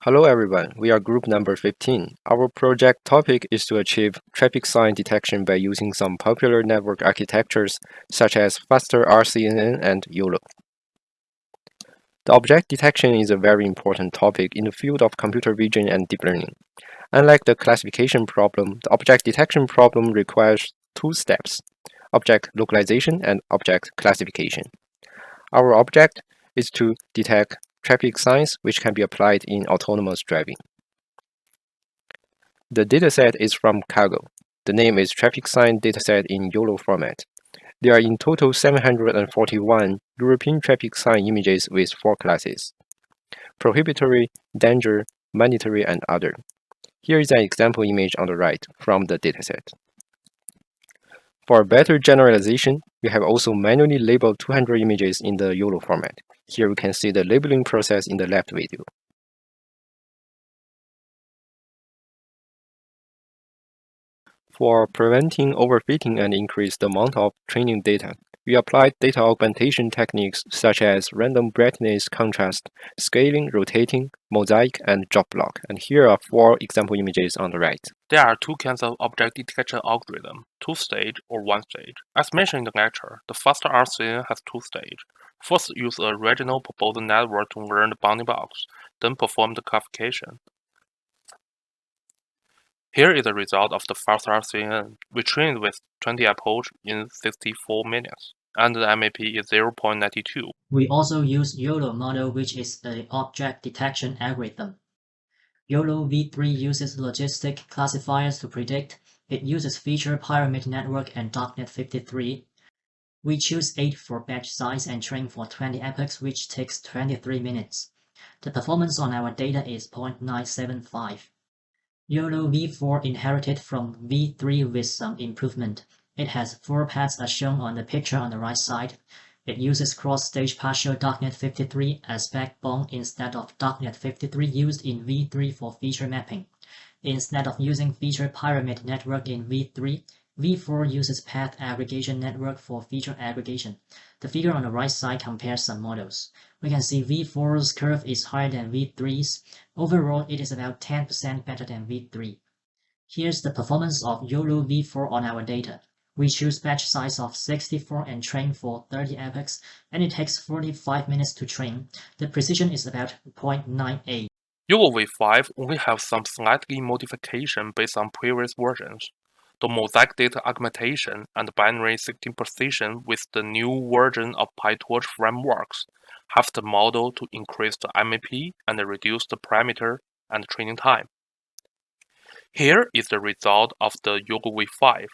Hello everyone, we are group number 15. Our project topic is to achieve traffic sign detection by using some popular network architectures such as faster RCNN and YOLO. The object detection is a very important topic in the field of computer vision and deep learning. Unlike the classification problem, the object detection problem requires two steps: object localization and object classification. Our object is to detect traffic signs which can be applied in autonomous driving. The dataset is from Kaggle. The name is Traffic Sign Dataset in YOLO format. There are in total 741 European traffic sign images with 4 classes: prohibitory, danger, mandatory, and other. Here is an example image on the right from the dataset. For better generalization, we have also manually labeled 200 images in the YOLO format. Here we can see the labeling process in the left video. For preventing overfitting and increase the amount of training data, we applied data augmentation techniques such as random brightness contrast, scaling, rotating, mosaic, and drop block. And here are 4 example images on the right. There are two kinds of object detection algorithm, two-stage or one-stage. As mentioned in the lecture, the faster RCN has two stages. First, use a regional proposal network to learn the bounding box, then perform the classification. Here is the result of the fast RCN. We trained with 20 approach in 64 minutes, and the MAP is 0.92. We also use YOLO model, which is an object detection algorithm. YOLO v3 uses logistic classifiers to predict. It uses feature pyramid network and .NET 53. We choose 8 for batch size and train for 20 epochs, which takes 23 minutes. The performance on our data is 0.975. YOLO v4 inherited from v3 with some improvement. It has 4 paths as shown on the picture on the right side. It uses cross-stage partial .NET 53 as backbone instead of .NET 53 used in v3 for feature mapping. Instead of using feature pyramid network in v3, v4 uses path aggregation network for feature aggregation. The figure on the right side compares some models. We can see v4's curve is higher than v3's. Overall, it is about 10% better than v3. Here's the performance of YOLO v4 on our data. We choose batch size of 64 and train for 30 epochs, and it takes 45 minutes to train. The precision is about 0.98. YOLO v5 only have some slightly modification based on previous versions. The mosaic data augmentation and binary 16 precision with the new version of PyTorch frameworks have the model to increase the MAP and reduce the parameter and training time. Here is the result of the YOLO v5.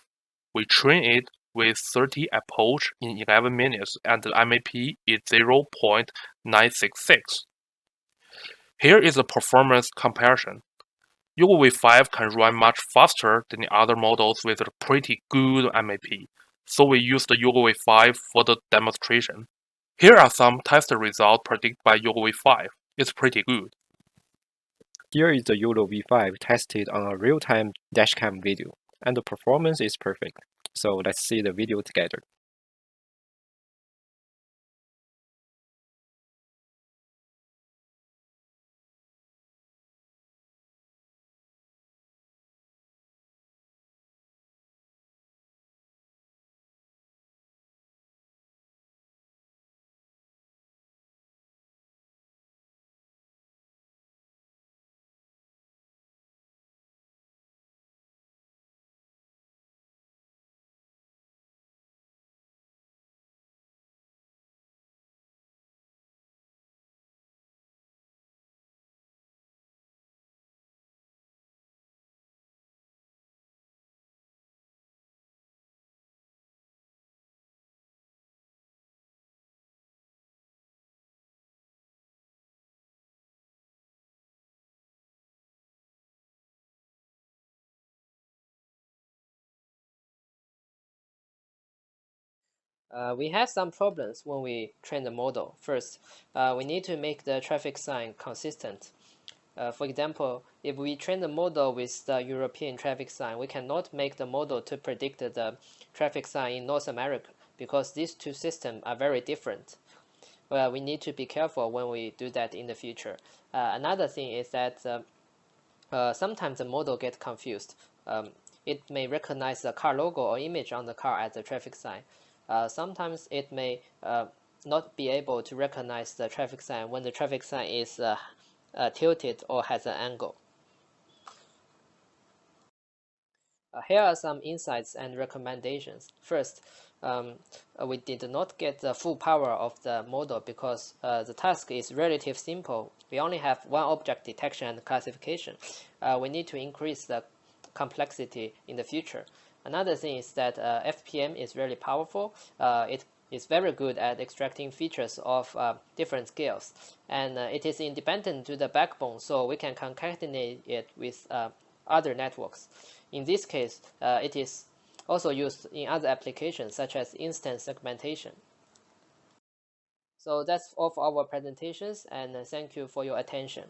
We train it with 30 approach in 11 minutes and the MAP is 0.966. Here is the performance comparison. YOLO v5 can run much faster than the other models with a pretty good MAP, so we use the YOLO v5 for the demonstration. Here are some test results predicted by YOLO v5. It's pretty good. Here is the YOLO v5 tested on a real-time dashcam video, and the performance is perfect. So let's see the video together. We had some problems when we train the model. First, we need to make the traffic sign consistent. For example, if we train the model with the European traffic sign, we cannot make the model to predict the traffic sign in North America because these two systems are very different. well, we need to be careful when we do that in the future. Another thing is that sometimes the model gets confused. It may recognize the car logo or image on the car as a traffic sign. Sometimes it may not be able to recognize the traffic sign when the traffic sign is tilted or has an angle. Here are some insights and recommendations. First, we did not get the full power of the model because the task is relatively simple. We only have one object detection and classification. We need to increase the complexity in the future. Another thing is that FPM is really powerful. It is very good at extracting features of different scales, and it is independent to the backbone, so we can concatenate it with other networks. In this case, it is also used in other applications such as instance segmentation. So that's all for our presentations, and thank you for your attention.